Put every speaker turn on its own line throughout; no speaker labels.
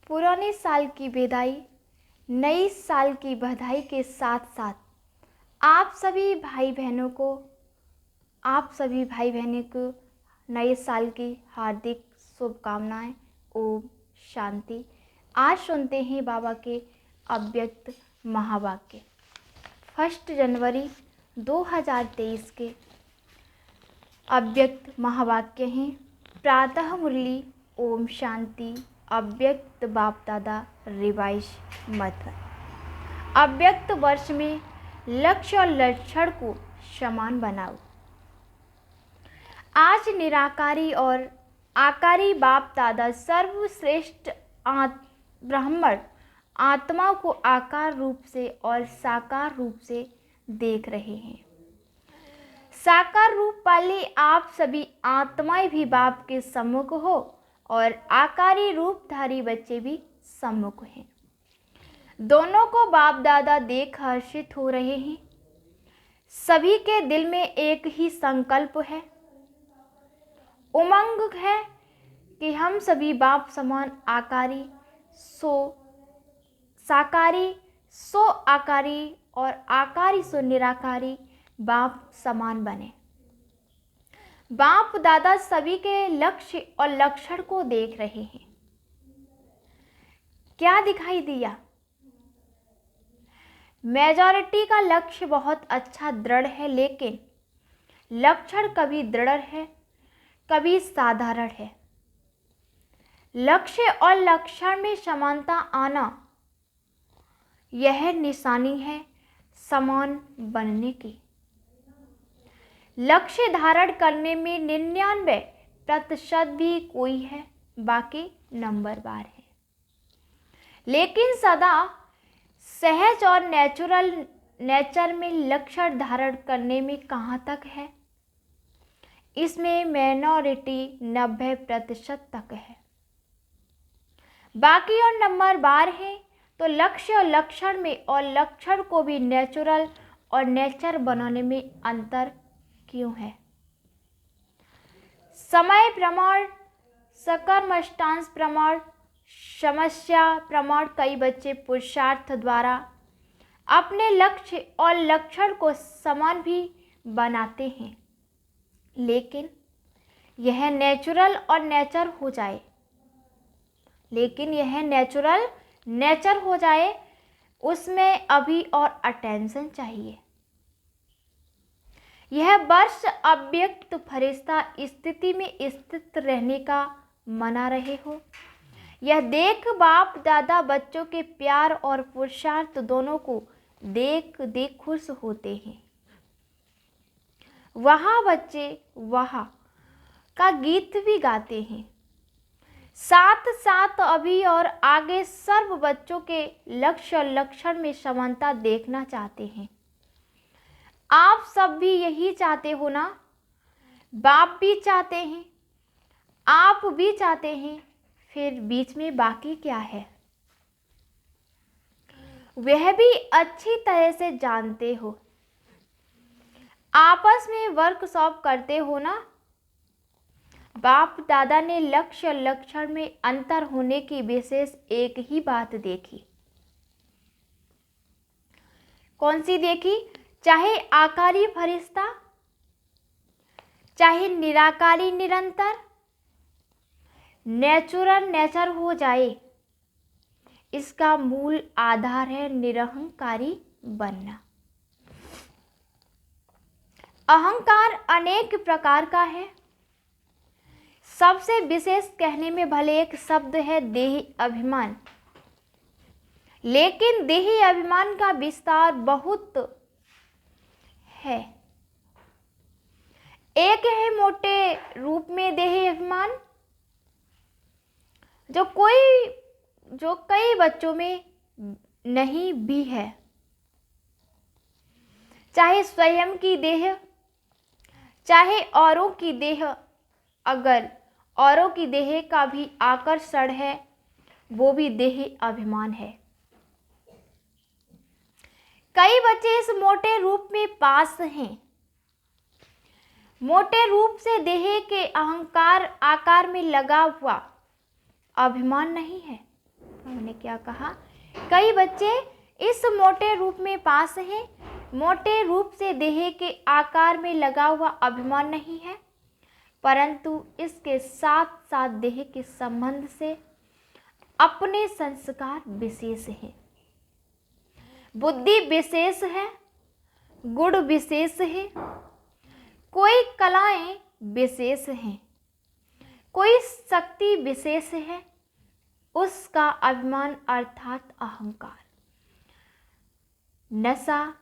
पुराने साल की विदाई, नई साल की बधाई के साथ साथ आप सभी भाई बहनों को नए साल की हार्दिक शुभकामनाएं। ओम शांति। आज सुनते हैं बाबा के अव्यक्त महावाक्य। 1 जनवरी 2023 के अव्यक्त महावाक्य हैं। प्रातः मुरली ओम शांति। अव्यक्त बाप दादा रिवाइज मत। अव्यक्त वर्ष में लक्ष्य और लक्षण को समान बनाओ। आज निराकारी और आकारी बाप दादा सर्वश्रेष्ठ ब्राह्मण आत्माओं को आकार रूप से और साकार रूप से देख रहे हैं। साकार रूप वाले आप सभी आत्माएं भी बाप के सम्मुख हो और आकारी रूपधारी बच्चे भी सम्मुख हैं। दोनों को बाप दादा देख हर्षित हो रहे हैं। सभी के दिल में एक ही संकल्प है, उमंग है कि हम सभी बाप समान आकारी साकारी सो आकारी और आकारी सो निराकारी बाप समान बने। बाप दादा सभी के लक्ष्य और लक्षण को देख रहे हैं। क्या दिखाई दिया? मेजॉरिटी का लक्ष्य बहुत अच्छा दृढ़ है, लेकिन लक्षण कभी दृढ़ है, कभी साधारण है। लक्ष्य और लक्षण में समानता आना यह निशानी है समान बनने की। लक्ष्य धारण करने में 99% भी कोई है, बाकी नंबरवार है। लेकिन सदा सहज और नेचर में लक्ष्य धारण करने में कहाँ तक है? इसमें माइनॉरिटी 90% तक है, बाकी और नंबरवार है। तो लक्ष्य और लक्षण में और लक्षण को भी नेचुरल और नेचर बनाने में अंतर क्यों है? समय प्रमाण, सकर्मष्टांश प्रमाण, समस्या प्रमाण कई बच्चे पुरुषार्थ द्वारा अपने लक्ष्य और लक्षण को समान भी बनाते हैं, लेकिन यह नेचुरल और नेचर हो जाए, उसमें अभी और अटेंशन चाहिए। यह वर्ष अव्यक्त फरिश्ता स्थिति में स्थित रहने का मना रहे हो। यह देख बाप दादा बच्चों के प्यार और पुरुषार्थ दोनों को देख खुश होते हैं। वहाँ बच्चे वहाँ का गीत भी गाते हैं। साथ साथ अभी और आगे सर्व बच्चों के लक्ष्य और लक्षण में समानता देखना चाहते हैं। आप सब भी यही चाहते हो ना? बाप भी चाहते हैं, आप भी चाहते हैं, फिर बीच में बाकी क्या है? वह भी अच्छी तरह से जानते हो। आपस में वर्कशॉप करते हो ना? बाप दादा ने लक्ष्य और लक्षण में अंतर होने की विशेष एक ही बात देखी। कौन सी देखी? चाहे आकारी फरिश्ता, चाहे निराकारी निरंतर, नेचर हो जाए, इसका मूल आधार है निरहंकारी बनना। अहंकार अनेक प्रकार का है। सबसे विशेष कहने में भले एक शब्द है देही अभिमान, लेकिन देही अभिमान का विस्तार बहुत है। एक है मोटे रूप में देही अभिमान, जो कई बच्चों में नहीं भी है। चाहे स्वयं की देह, चाहे औरों की देह, अगर औरों की देह का भी आकर्षण है, वो भी देही अभिमान है। कई बच्चे इस मोटे रूप में पास हैं। मोटे रूप से देह के अहंकार आकार में लगा हुआ अभिमान नहीं है। हमने क्या कहा, कई बच्चे इस मोटे रूप में पास हैं। मोटे रूप से देह के आकार में लगा हुआ अभिमान नहीं है, परंतु इसके साथ साथ देह के संबंध से अपने संस्कार विशेष हैं, बुद्धि विशेष है, गुण विशेष है, कोई कलाएं विशेष हैं, कोई शक्ति विशेष है, उसका अभिमान अर्थात अहंकार, नशा,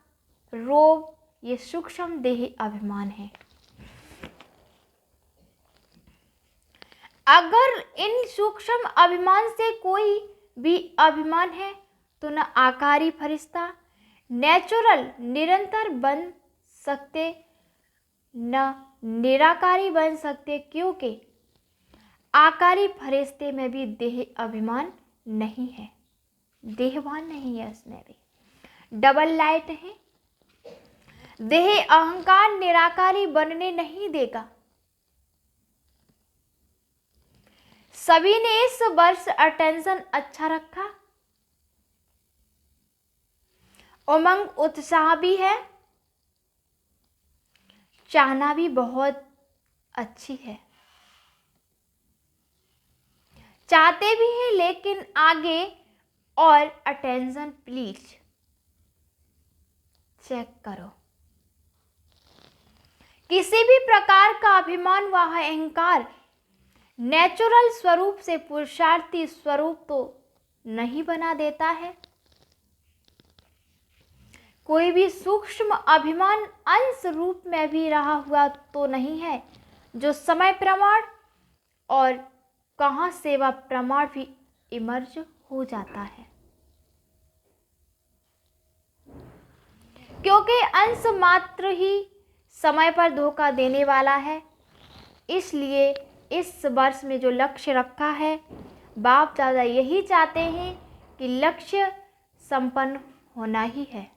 रोग, ये सूक्ष्म देह अभिमान है। अगर इन सूक्ष्म अभिमान से कोई भी अभिमान है तो न आकारी फरिश्ता नेचुरल निरंतर बन सकते, न निराकारी बन सकते, क्योंकि आकारी फरिश्ते में भी देह अभिमान नहीं है, देहभान नहीं है, उसमें भी डबल लाइट है। देह अहंकार निराकारी बनने नहीं देगा। सभी ने इस वर्ष अटेंशन अच्छा रखा, उमंग उत्साह भी है, चाहना भी बहुत अच्छी है, चाहते भी हैं, लेकिन आगे और अटेंशन प्लीज चेक करो। किसी भी प्रकार का अभिमान व अहंकार नेचुरल स्वरूप से पुरुषार्थी स्वरूप तो नहीं बना देता है। कोई भी सूक्ष्म अभिमान अंश रूप में भी रहा हुआ तो नहीं है, जो समय प्रमाण और कहाँ सेवा प्रमाण भी इमर्ज हो जाता है, क्योंकि अंश मात्र ही समय पर धोखा देने वाला है। इसलिए इस वर्ष में जो लक्ष्य रखा है, बाप दादा यही चाहते हैं कि लक्ष्य संपन्न होना ही है।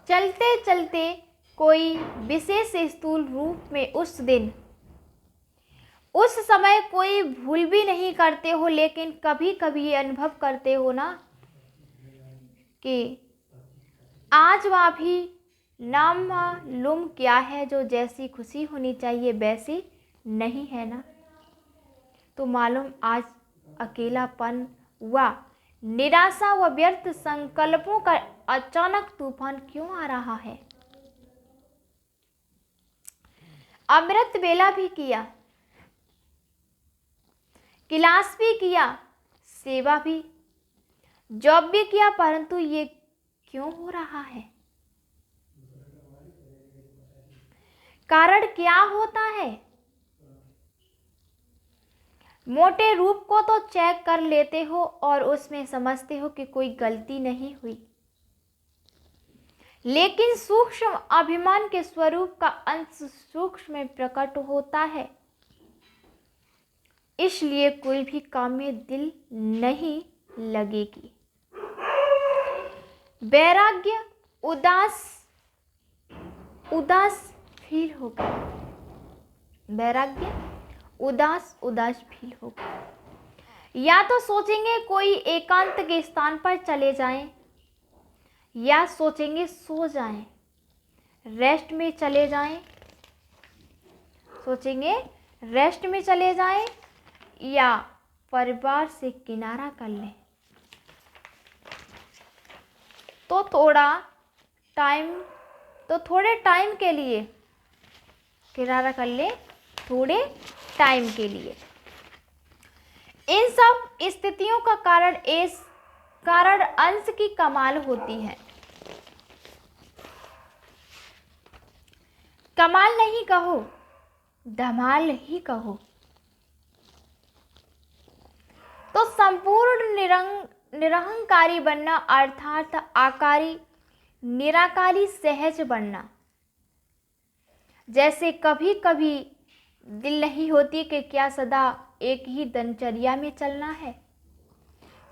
चलते चलते कोई विशेष स्थूल रूप में उस दिन उस समय कोई भूल भी नहीं करते हो, लेकिन कभी कभी ये अनुभव करते हो ना कि आज वह भी नामालूम क्या है, जो जैसी खुशी होनी चाहिए वैसी नहीं है ना। तो मालूम आज अकेलापन व निराशा व व्यर्थ संकल्पों का अचानक तूफान क्यों आ रहा है। अमृत बेला भी किया, क्लास भी किया, सेवा भी, जॉब भी किया, परंतु ये क्यों हो रहा है? कारण क्या होता है? मोटे रूप को तो चेक कर लेते हो और उसमें समझते हो कि कोई गलती नहीं हुई, लेकिन सूक्ष्म अभिमान के स्वरूप का अंश सूक्ष्म में प्रकट होता है। इसलिए कोई भी काम में दिल नहीं लगेगी। वैराग्य उदास फील होगा, वैराग्य उदास फील होगा। या तो सोचेंगे कोई एकांत के स्थान पर चले जाएं, या सोचेंगे सो जाएं, रेस्ट में चले जाएं, सोचेंगे रेस्ट में चले जाएं, या परिवार से किनारा कर लें। तो थोड़े टाइम के लिए किनारा कर ले, थोड़े टाइम के लिए। इन सब स्थितियों का कारण अंश की कमाल होती है। कमाल नहीं कहो, धमाल ही कहो। तो संपूर्ण निरहंकारी बनना अर्थात आकारी निराकारी सहज बनना। जैसे कभी कभी दिल नहीं होती कि क्या सदा एक ही दिनचर्या में चलना है,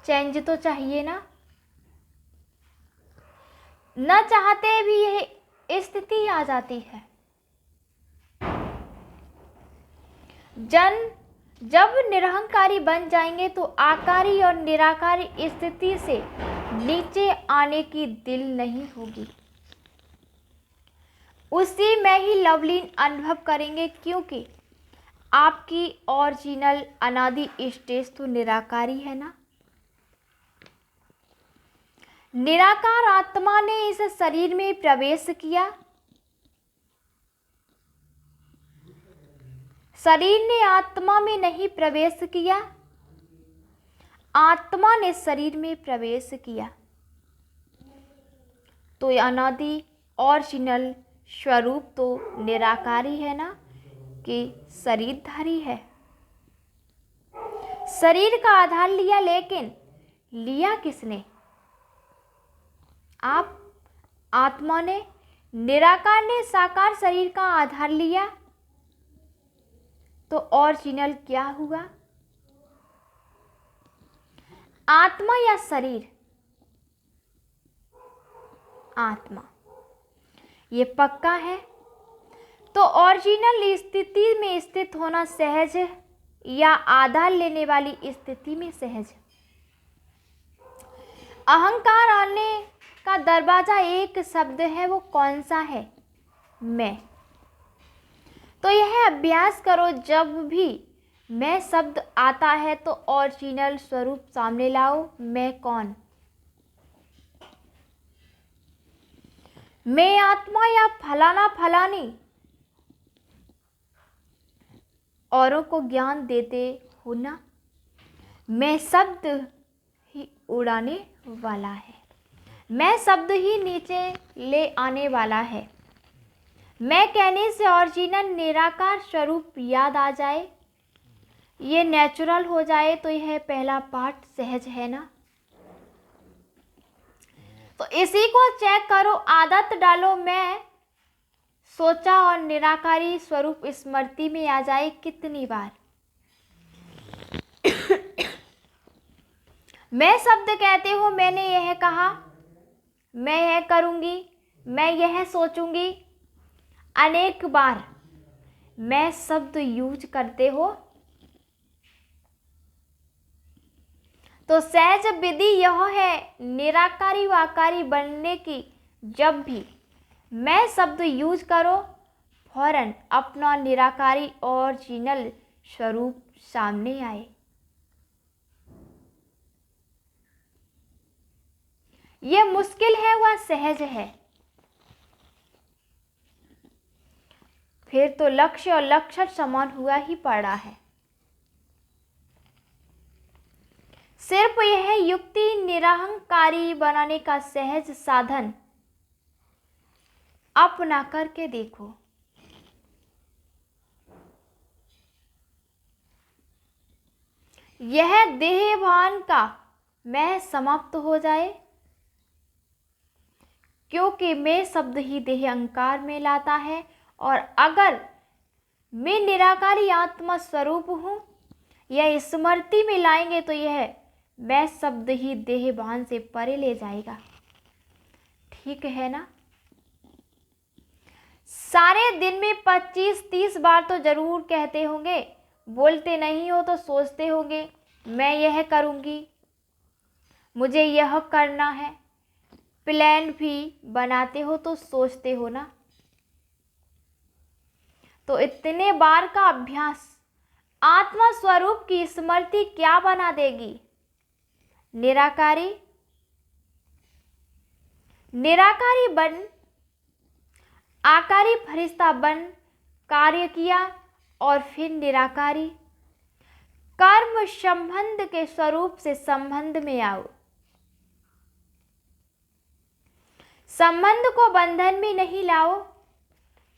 चेंज तो चाहिए ना। न चाहते भी यह स्थिति आ जाती है। जब निरहंकारी बन जाएंगे तो आकारी और निराकारी स्थिति से नीचे आने की दिल नहीं होगी, उसी में ही लवलीन अनुभव करेंगे, क्योंकि आपकी ओरिजिनल अनादि स्टेज तो निराकारी है ना। निराकार आत्मा ने इस शरीर में प्रवेश किया, शरीर ने आत्मा में नहीं प्रवेश किया, आत्मा ने शरीर में प्रवेश किया। तो ये अनादि ओरिजिनल स्वरूप तो निराकारी है ना, कि शरीरधारी है। शरीर का आधार लिया, लेकिन लिया किसने? आप, आत्मा ने। निराकार ने साकार शरीर का आधार लिया, तो ओरिजिनल क्या हुआ? आत्मा या शरीर? आत्मा। ये पक्का है। तो ओरिजिनल स्थिति में स्थित होना सहज है या आधार लेने वाली स्थिति में सहज? अहंकार आने का दरवाजा एक शब्द है, वो कौन सा है? मैं। तो यह अभ्यास करो, जब भी मैं शब्द आता है तो ओरिजिनल स्वरूप सामने लाओ। मैं कौन? मैं आत्मा या फलाना फलानी औरों को ज्ञान देते हो ना। मैं शब्द ही उड़ाने वाला है, मैं शब्द ही नीचे ले आने वाला है। मैं कहने से ओरिजिनल निराकार स्वरूप याद आ जाए, ये नेचुरल हो जाए, तो यह पहला पार्ट सहज है ना। तो इसी को चेक करो, आदत डालो, मैं सोचा और निराकारी स्वरूप स्मृति में आ जाए कितनी बार। मैं शब्द कहते हो, मैंने यह कहा, मैं यह करूंगी, मैं यह सोचूंगी, अनेक बार मैं शब्द यूज करते हो। तो सहज विधि यह है निराकारी व आकारी बनने की। जब भी मैं शब्द यूज करो, फौरन अपना निराकारी ओरिजिनल स्वरूप सामने आए। यह मुश्किल है, वह सहज है। फिर तो लक्ष्य और लक्षण समान हुआ ही पड़ा है। सिर्फ यह युक्ति निरहंकारी बनाने का सहज साधन अपना करके देखो। यह देहभान का मैं समाप्त हो जाए, क्योंकि मैं शब्द ही देह अहंकार में लाता है। और अगर मैं निराकारी आत्मा स्वरूप हूँ, यह स्मृति में लाएंगे तो यह मैं शब्द ही देहभान से परे ले जाएगा। ठीक है ना। सारे दिन में 25-30 बार तो जरूर कहते होंगे, बोलते नहीं हो तो सोचते होंगे, मैं यह करूँगी, मुझे यह करना है। प्लान भी बनाते हो तो सोचते हो ना। तो इतने बार का अभ्यास आत्मा स्वरूप की स्मृति क्या बना देगी? निराकारी। निराकारी बन, आकारी फरिश्ता बन कार्य किया, और फिर निराकारी कर्म संबंध के स्वरूप से संबंध में आओ। संबंध को बंधन में नहीं लाओ,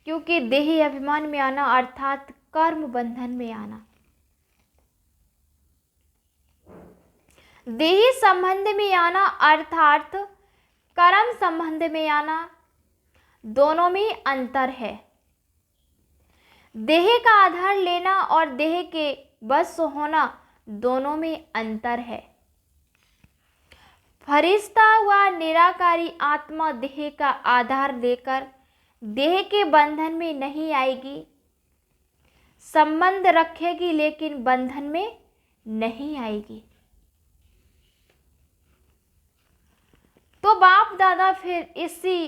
क्योंकि देही अभिमान में आना अर्थात कर्म बंधन में आना। देही संबंध में आना अर्थात कर्म संबंध में आना, दोनों में अंतर है। देह का आधार लेना और देह के बस होना, दोनों में अंतर है। फरिश्ता व निराकारी आत्मा देह का आधार लेकर देह के बंधन में नहीं आएगी। संबंध रखेगी लेकिन बंधन में नहीं आएगी। तो बाप दादा फिर इसी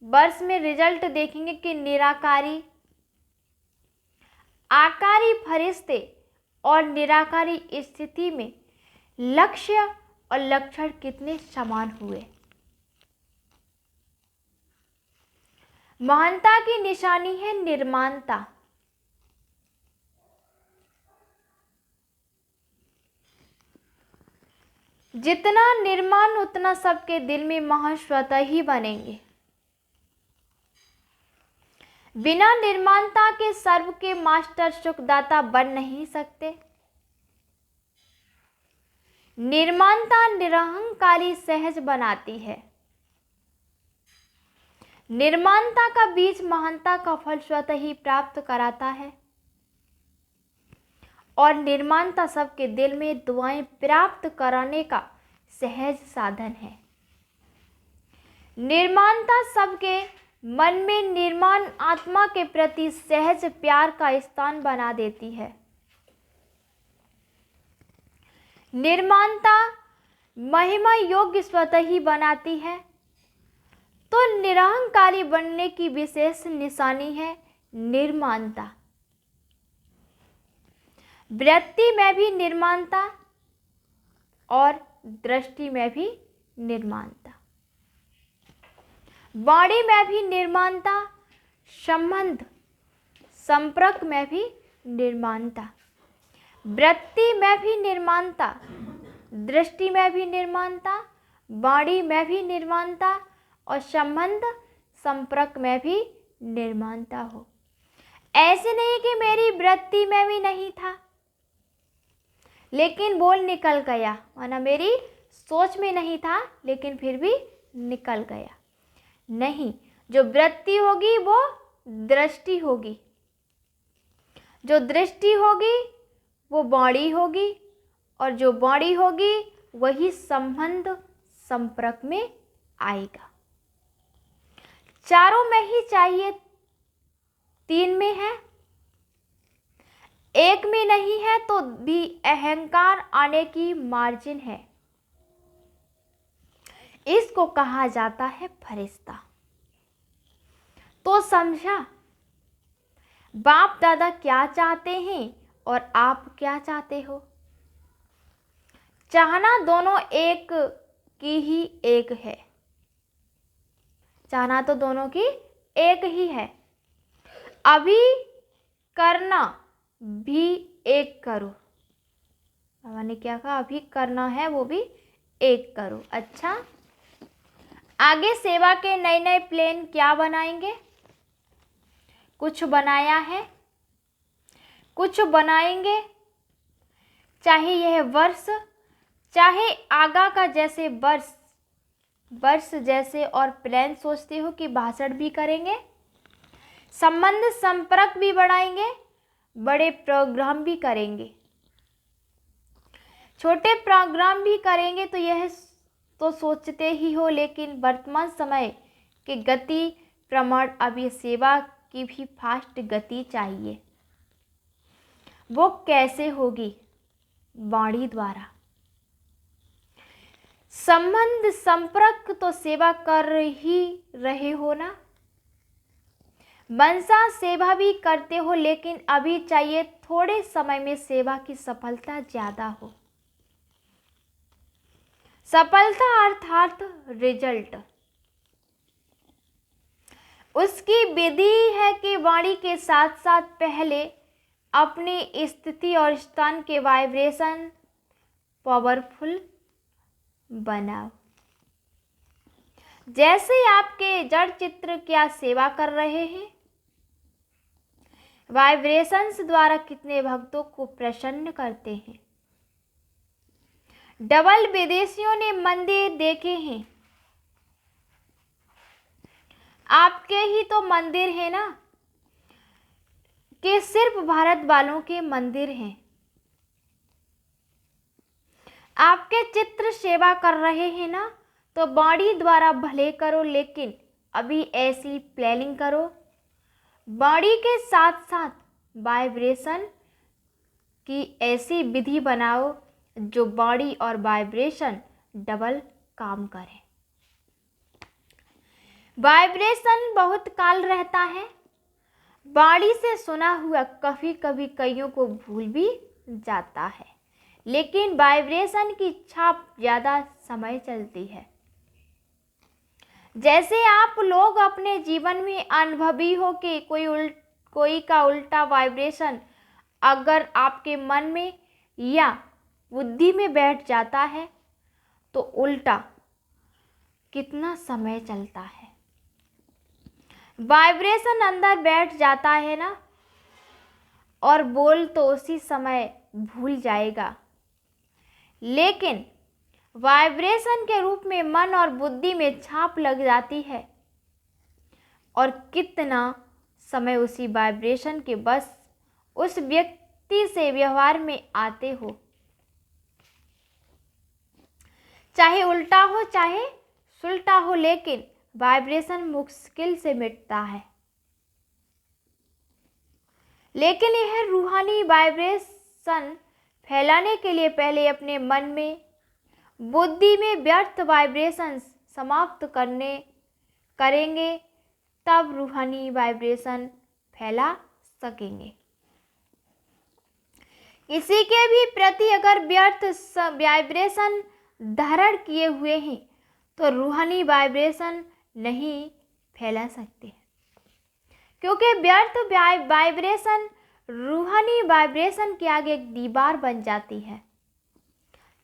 वर्ष में रिजल्ट देखेंगे कि निराकारी, आकारी फरिश्ते और निराकारी स्थिति में लक्ष्य और लक्षण कितने समान हुए। महानता की निशानी है निर्माणता। जितना निर्माण उतना सबके दिल में महान स्वतः ही बनेंगे। बिना निर्माणता के सर्व के मास्टर सुखदाता बन नहीं सकते। निर्माणता निरहंकारी सहज बनाती है। निर्माणता का बीज महानता का फल स्वतः ही प्राप्त कराता है और निर्माणता सबके दिल में दुआएं प्राप्त कराने का सहज साधन है। निर्माणता सबके मन में निर्माण आत्मा के प्रति सहज प्यार का स्थान बना देती है। निर्माणता महिमा योग्य स्वतः ही बनाती है। तो निरहंकारी बनने की विशेष निशानी है निर्माणता। वृत्ति में भी निर्माणता और दृष्टि में भी निर्माणता, वाणी में भी निर्माणता, संबंध संपर्क में भी निर्माणता, वृत्ति में भी निर्माणता, दृष्टि में भी निर्माणता, वाणी में भी निर्माणता और संबंध संपर्क में भी निर्माणता हो। ऐसे नहीं कि मेरी वृत्ति में भी नहीं था लेकिन बोल निकल गया, माना मेरी सोच में नहीं था लेकिन फिर भी निकल गया। नहीं, जो वृत्ति होगी वो दृष्टि होगी, जो दृष्टि होगी वो वाणी होगी और जो वाणी होगी वही संबंध संपर्क में आएगा। चारों में ही चाहिए, तीन में है, एक में नहीं है तो भी अहंकार आने की मार्जिन है। इसको कहा जाता है फरिश्ता। तो समझा बाप दादा क्या चाहते हैं और आप क्या चाहते हो। चाहना दोनों एक की ही एक है, चाहना तो दोनों की एक ही है। अभी करना भी एक करो, बाबा ने क्या कहा, अभी करना है वो भी एक करो। अच्छा, आगे सेवा के नए नए प्लान क्या बनाएंगे। कुछ बनाया है, कुछ बनाएंगे, चाहे यह वर्ष चाहे आगा का जैसे वर्ष जैसे और प्लान सोचते हो कि भाषण भी करेंगे, संबंध संपर्क भी बढ़ाएंगे, बड़े प्रोग्राम भी करेंगे, छोटे प्रोग्राम भी करेंगे। तो यह तो सोचते ही हो, लेकिन वर्तमान समय के गति प्रमाण अभी सेवा की भी फास्ट गति चाहिए। वो कैसे होगी, वाणी द्वारा। संबंध संपर्क तो सेवा कर ही रहे हो ना, मनसा सेवा भी करते हो, लेकिन अभी चाहिए थोड़े समय में सेवा की सफलता ज्यादा हो। सफलता अर्थात रिजल्ट। उसकी विधि है कि वाणी के साथ साथ पहले अपनी स्थिति और स्थान के वाइब्रेशन पावरफुल बनाओ। जैसे आपके जड़ चित्र क्या सेवा कर रहे हैं, वाइब्रेशंस द्वारा कितने भक्तों को प्रसन्न करते हैं। डबल विदेशियों ने मंदिर देखे हैं, आपके ही तो मंदिर है ना, कि सिर्फ भारत वालों के मंदिर हैं। आपके चित्र सेवा कर रहे हैं ना, तो वाणी द्वारा भले करो, लेकिन अभी ऐसी प्लानिंग करो। वाणी के साथ साथ वाइब्रेशन की ऐसी विधि बनाओ जो बॉडी और वाइब्रेशन डबल काम करे। वाइब्रेशन बहुत काल रहता है। बॉडी से सुना हुआ कभी कभी कईयों को भूल भी जाता है, लेकिन वाइब्रेशन की छाप ज़्यादा समय चलती है। जैसे आप लोग अपने जीवन में अनुभवी हो कि कोई का उल्टा वाइब्रेशन अगर आपके मन में या बुद्धि में बैठ जाता है तो उल्टा कितना समय चलता है। वाइब्रेशन अंदर बैठ जाता है ना, और बोल तो उसी समय भूल जाएगा, लेकिन वाइब्रेशन के रूप में मन और बुद्धि में छाप लग जाती है और कितना समय उसी वाइब्रेशन के बस उस व्यक्ति से व्यवहार में आते हो, चाहे उल्टा हो चाहे सुलटा हो, लेकिन वाइब्रेशन मुश्किल से मिटता है। लेकिन यह रूहानी वाइब्रेशन फैलाने के लिए पहले अपने मन में बुद्धि में व्यर्थ वाइब्रेशन समाप्त करेंगे, तब रूहानी वाइब्रेशन फैला सकेंगे। किसी के भी प्रति अगर व्यर्थ वाइब्रेशन धारण किए हुए हैं तो रूहानी वाइब्रेशन नहीं फैला सकते, क्योंकि व्यर्थ वाइब्रेशन रूहानी वाइब्रेशन के आगे एक दीवार बन जाती है।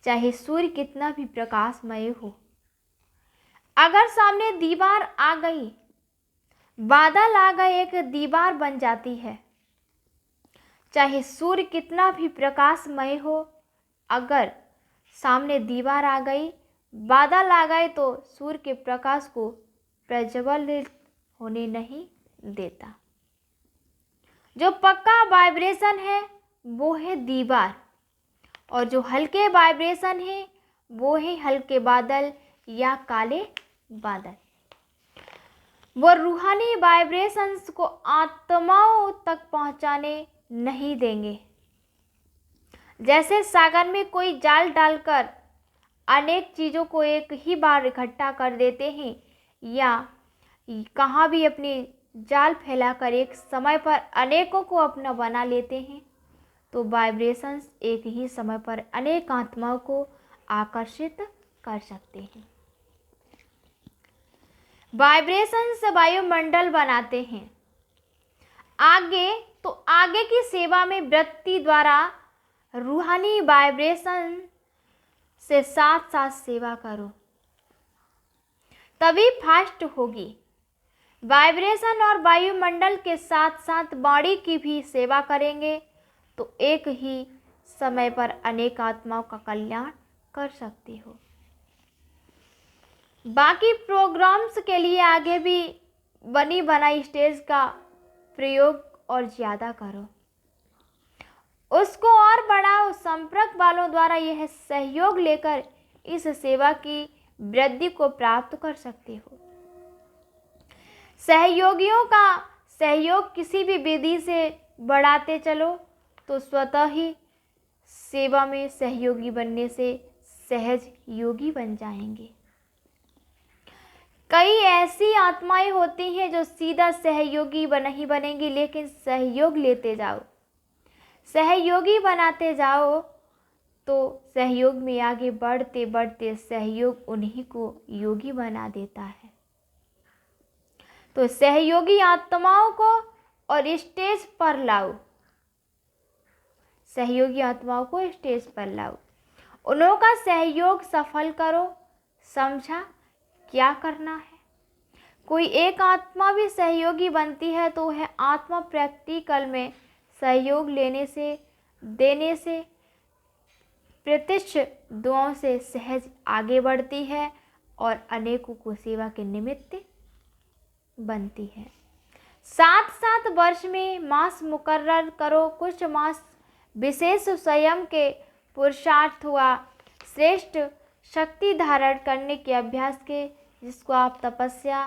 चाहे सूर्य कितना भी प्रकाशमय हो, अगर सामने दीवार आ गई, बादल आ गए, एक दीवार बन जाती है। चाहे सूर्य कितना भी प्रकाशमय हो, अगर सामने दीवार आ गई, बादल आ गए, तो सूर्य के प्रकाश को प्रज्वलित होने नहीं देता। जो पक्का वाइब्रेशन है वो है दीवार, और जो हल्के वाइब्रेशन है वो है हल्के बादल या काले बादल। वो रूहानी वाइब्रेशंस को आत्माओं तक पहुंचाने नहीं देंगे। जैसे सागर में कोई जाल डालकर अनेक चीज़ों को एक ही बार इकट्ठा कर देते हैं, या कहाँ भी अपनी जाल फैलाकर एक समय पर अनेकों को अपना बना लेते हैं, तो वाइब्रेशंस एक ही समय पर अनेक आत्माओं को आकर्षित कर सकते हैं। वाइब्रेशंस वायुमंडल बनाते हैं। आगे की सेवा में वृत्ति द्वारा रूहानी वाइब्रेशन से साथ साथ सेवा करो, तभी फास्ट होगी। वाइब्रेशन और वायुमंडल के साथ साथ बॉडी की भी सेवा करेंगे तो एक ही समय पर अनेक आत्माओं का कल्याण कर सकते हो। बाकी प्रोग्राम्स के लिए आगे भी बनी बनाई स्टेज का प्रयोग और ज़्यादा करो, उसको और बढ़ाओ। संपर्क वालों द्वारा यह सहयोग लेकर इस सेवा की वृद्धि को प्राप्त कर सकते हो। सहयोगियों का सहयोग किसी भी विधि से बढ़ाते चलो तो स्वतः ही सेवा में सहयोगी बनने से सहज योगी बन जाएंगे। कई ऐसी आत्माएं होती हैं जो सीधा सहयोगी नहीं बनेंगी, लेकिन सहयोग लेते जाओ, सहयोगी बनाते जाओ, तो सहयोग में आगे बढ़ते बढ़ते सहयोग उन्हीं को योगी बना देता है। तो सहयोगी आत्माओं को और स्टेज पर लाओ, सहयोगी आत्माओं को स्टेज पर लाओ, उन्हों का सहयोग सफल करो। समझा क्या करना है? कोई एक आत्मा भी सहयोगी बनती है तो वह आत्मा प्रैक्टिकल में सहयोग लेने से देने से प्रत्यक्ष दुआओं से सहज आगे बढ़ती है और अनेकों को सेवा के निमित्त बनती है। साथ साथ वर्ष में मास मुकर्रर करो। कुछ मास विशेष स्वयं के पुरुषार्थ हुआ श्रेष्ठ शक्ति धारण करने के अभ्यास के, जिसको आप तपस्या,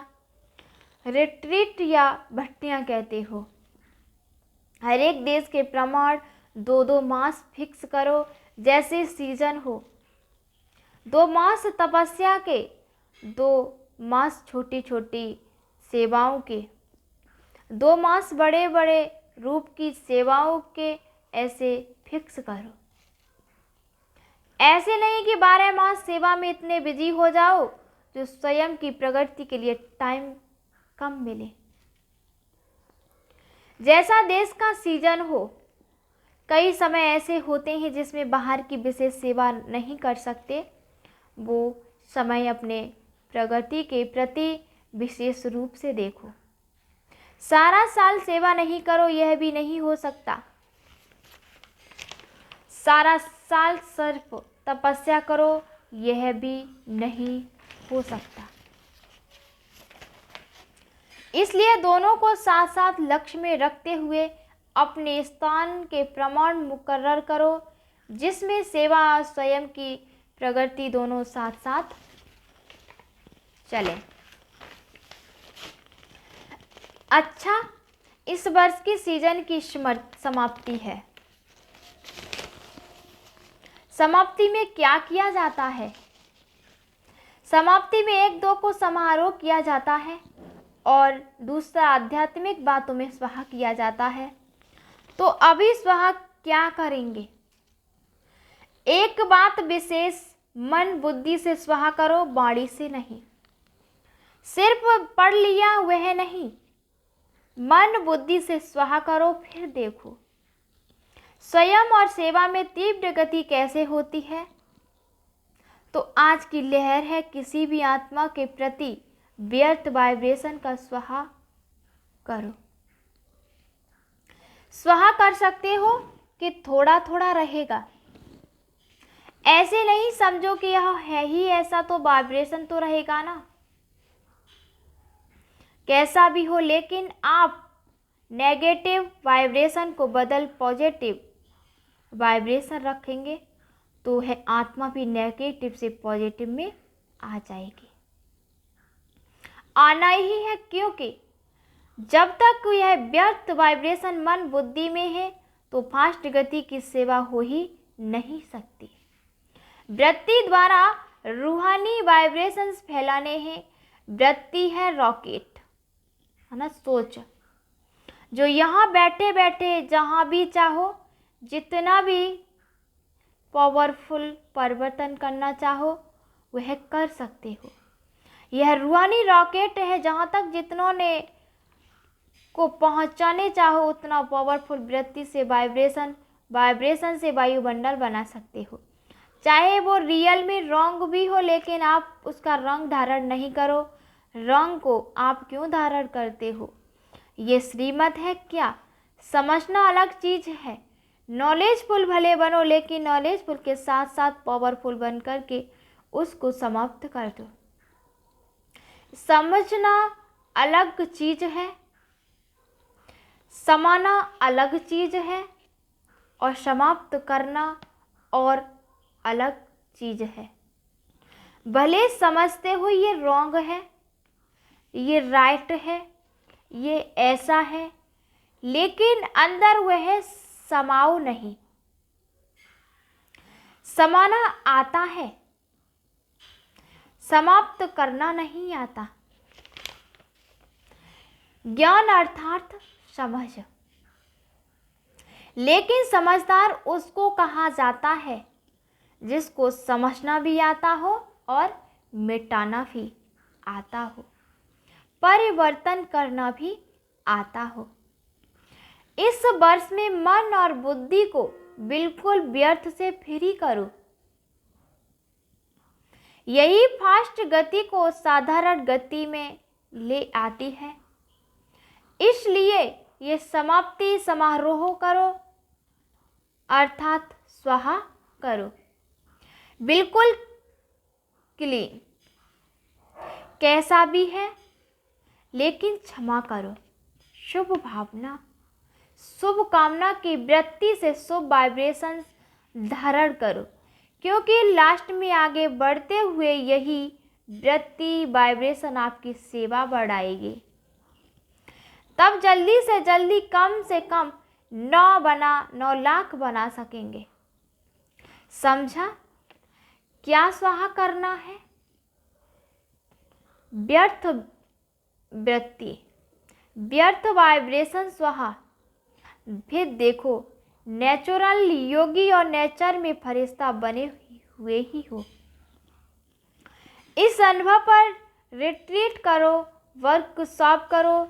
रिट्रीट या भट्टियाँ कहते हो। हर एक देश के प्रमाण 2-2 मास फिक्स करो, जैसे सीजन हो। 2 मास तपस्या के, 2 मास छोटी छोटी सेवाओं के, 2 मास बड़े बड़े रूप की सेवाओं के, ऐसे फिक्स करो। ऐसे नहीं कि 12 मास सेवा में इतने बिजी हो जाओ जो स्वयं की प्रगति के लिए टाइम कम मिले। जैसा देश का सीजन हो। कई समय ऐसे होते हैं जिसमें बाहर की विशेष सेवा नहीं कर सकते, वो समय अपने प्रगति के प्रति विशेष रूप से देखो। सारा साल सेवा नहीं करो, यह भी नहीं हो सकता। सारा साल सिर्फ तपस्या करो, यह भी नहीं हो सकता। इसलिए दोनों को साथ साथ लक्ष्य में रखते हुए अपने स्थान के प्रमाण मुकर्रर करो, जिसमें सेवा और स्वयं की प्रगति दोनों साथ साथ चले। अच्छा, इस वर्ष की सीजन की समाप्ति है। समाप्ति में क्या किया जाता है? समाप्ति में 1-2 को समारोह किया जाता है और दूसरा आध्यात्मिक बातों में स्वाहा किया जाता है। तो अभी स्वाहा क्या करेंगे? एक बात विशेष, मन बुद्धि से स्वाहा करो, वाणी से नहीं। सिर्फ पढ़ लिया वह नहीं, मन बुद्धि से स्वाहा करो। फिर देखो स्वयं और सेवा में तीव्र गति कैसे होती है। तो आज की लहर है, किसी भी आत्मा के प्रति व्यर्थ वाइब्रेशन का स्वाहा करो। स्वाहा कर सकते हो कि थोड़ा थोड़ा रहेगा। ऐसे नहीं समझो कि यह है ही ऐसा, तो वाइब्रेशन तो रहेगा ना, कैसा भी हो। लेकिन आप नेगेटिव वाइब्रेशन को बदल पॉजिटिव वाइब्रेशन रखेंगे तो है आत्मा भी नेगेटिव से पॉजिटिव में आ जाएगी। आना ही है, क्योंकि जब तक यह व्यर्थ वाइब्रेशन मन बुद्धि में है तो फास्ट गति की सेवा हो ही नहीं सकती। वृत्ति द्वारा रूहानी वाइब्रेशंस फैलाने हैं। वृत्ति है रॉकेट, है ना, सोच, जो यहाँ बैठे बैठे जहाँ भी चाहो जितना भी पावरफुल परिवर्तन करना चाहो वह कर सकते हो। यह रूहानी रॉकेट है, जहाँ तक जितनों ने को पहुँचाने चाहो उतना पावरफुल वृत्ति से वाइब्रेशन से वायुमंडल बना सकते हो। चाहे वो रियल में रंग भी हो, लेकिन आप उसका रंग धारण नहीं करो। रंग को आप क्यों धारण करते हो? ये श्रीमत है क्या? समझना अलग चीज है। नॉलेजफुल भले बनो, लेकिन नॉलेजफुल के साथ साथ पावरफुल बन करके उसको समाप्त कर दो। समझना अलग चीज है, समाना अलग चीज है, और समाप्त करना और अलग चीज है। भले समझते हो ये रॉन्ग है, ये राइट है, ये ऐसा है, लेकिन अंदर वह समाओ नहीं। समाना आता है, समाप्त करना नहीं आता। ज्ञान अर्थात समझ, लेकिन समझदार उसको कहा जाता है जिसको समझना भी आता हो और मिटाना भी आता हो, परिवर्तन करना भी आता हो। इस वर्ष में मन और बुद्धि को बिल्कुल व्यर्थ से फ्री करो। यही फास्ट गति को साधारण गति में ले आती है। इसलिए ये समाप्ति समारोह करो, अर्थात स्वाहा करो, बिल्कुल क्लीन, कैसा भी है, लेकिन क्षमा करो। शुभ भावना, शुभ कामना की वृत्ति से शुभ वाइब्रेशन धारण करो, क्योंकि लास्ट में आगे बढ़ते हुए यही वृत्ति वाइब्रेशन आपकी सेवा बढ़ाएगी। तब जल्दी से जल्दी कम से कम 9 लाख बना सकेंगे। समझा? क्या स्वाहा करना है? व्यर्थ वृत्ति, व्यर्थ वाइब्रेशन स्वाहा। फिर देखो, नेचुरल योगी और नेचर में फरिश्ता बने हुए ही हो। इस अनुभव पर रिट्रीट करो, वर्कशॉप करो।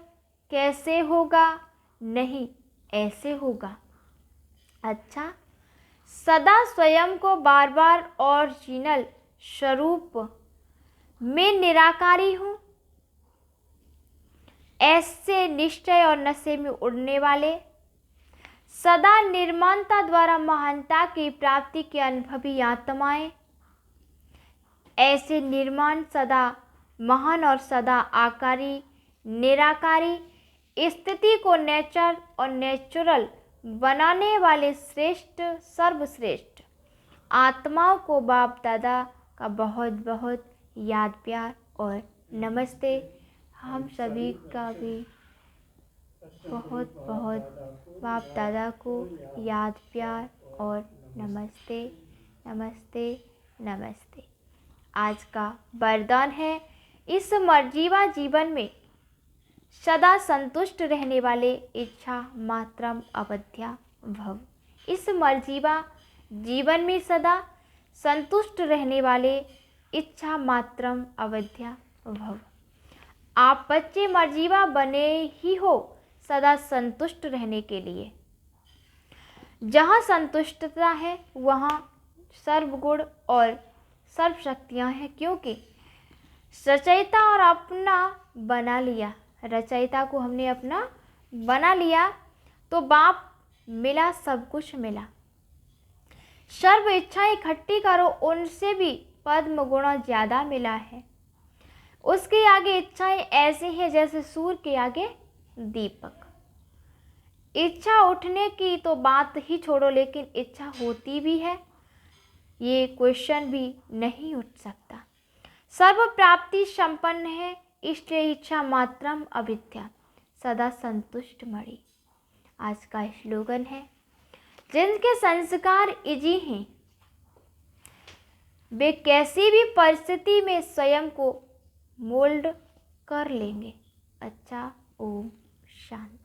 कैसे होगा? नहीं, ऐसे होगा। अच्छा, सदा स्वयं को बार बार ओरिजिनल स्वरूप में निराकारी हूँ, ऐसे निश्चय और नशे में उड़ने वाले, सदा निर्माणता द्वारा महानता की प्राप्ति के अनुभवी आत्माएं, ऐसे निर्माण सदा महान और सदा आकारी निराकारी स्थिति को नेचर और नेचुरल बनाने वाले श्रेष्ठ सर्वश्रेष्ठ आत्माओं को बाप दादा का बहुत बहुत याद प्यार और नमस्ते। हम सभी का भी बहुत बहुत बाप दादा को याद प्यार और नमस्ते नमस्ते नमस्ते। आज का वरदान है, इस मर्जीवा जीवन में सदा संतुष्ट रहने वाले इच्छा मात्रम अवध्या भव। इस मर्जीवा जीवन में सदा संतुष्ट रहने वाले इच्छा मात्रम अवध्या भव। आप बच्चे मर्जीवा बने ही हो सदा संतुष्ट रहने के लिए। जहाँ संतुष्टता है वहाँ सर्वगुण और सर्व शक्तियाँ हैं, क्योंकि रचयिता और अपना बना लिया, रचयिता को हमने अपना बना लिया तो बाप मिला, सब कुछ मिला। सर्व इच्छाएं इकट्ठी करो, उनसे भी पद्म गुणा ज़्यादा मिला है। उसके आगे इच्छाएं ऐसे हैं जैसे सूर्य के आगे दीपक। इच्छा उठने की तो बात ही छोड़ो, लेकिन इच्छा होती भी है, ये क्वेश्चन भी नहीं उठ सकता। सर्व प्राप्ति संपन्न है, इसलिए इच्छा मात्रम अविद्या, सदा संतुष्ट मणि। आज का स्लोगन है, जिनके संस्कार इजी हैं वे कैसी भी परिस्थिति में स्वयं को मोल्ड कर लेंगे। अच्छा, ओम शांति।